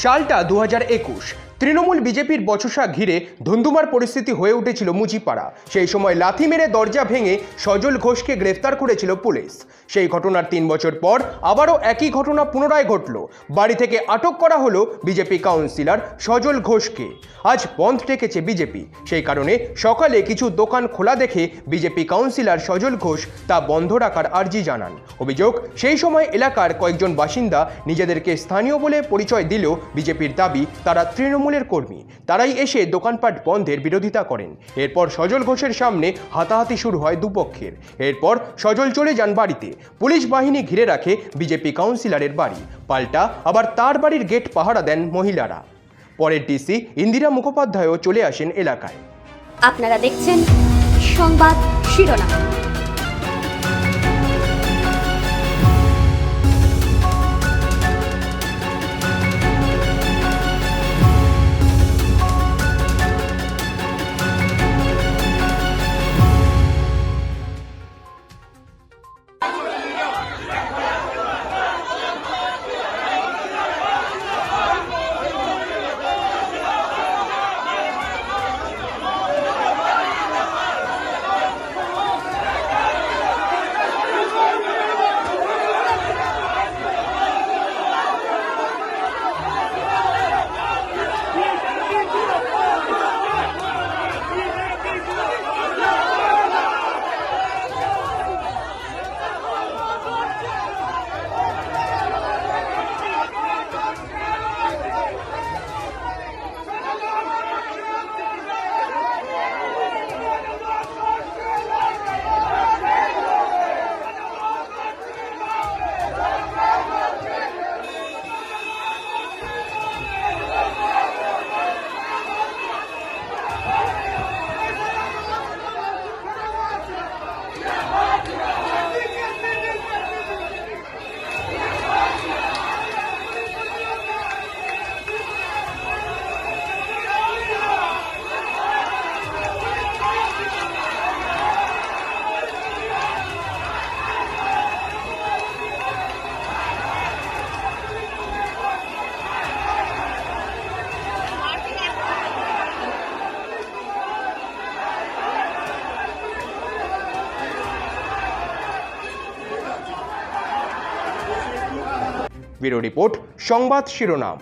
সালটা 2021। তৃণমূল বিজেপির বচসা ঘিরে ধুন্ধুমার পরিস্থিতি হয়ে উঠেছিল মুচিপাড়া। সেই সময় লাথি মেরে দরজা ভেঙে সজল ঘোষকে গ্রেফতার করেছিল পুলিশ। সেই ঘটনার 3 বছর পর আবারও একই ঘটনা পুনরায় ঘটল। বাড়ি থেকে আটক করা হলো বিজেপি কাউন্সিলর সজল ঘোষকে। আজ বন্ধ ডেকেছে বিজেপি। সেই কারণে সকালে কিছু দোকান খোলা দেখে বিজেপি কাউন্সিলর সজল ঘোষ তা বন্ধ রাখার আর্জি জানান। অভিযোগ, সেই সময় এলাকার কয়েকজন বাসিন্দা নিজেদেরকে স্থানীয় বলে পরিচয় দিলেও বিজেপির দাবি তারা তৃণমূলের কর্মী। তারাই এসে দোকানপাট বন্ধের বিরোধিতা করেন। এরপর সজল ঘোষের সামনে হাতাহাতি শুরু হয় দুপক্ষের। এরপর সজল চলে যান বাড়িতে। পুলিশ বাহিনী ঘিরে রাখে বিজেপি কাউন্সিলরের বাড়ি। পাল্টা আবার তার বাড়ির গেট পাহারা দেন মহিলারা। পরের ডিসি ইন্দিরা মুখোপাধ্যায়ও চলে আসেন এলাকায়। আপনারা দেখছেন সংবাদ শিরোনাম। ব্যুরো রিপোর্ট, সংবাদ শিরোনাম।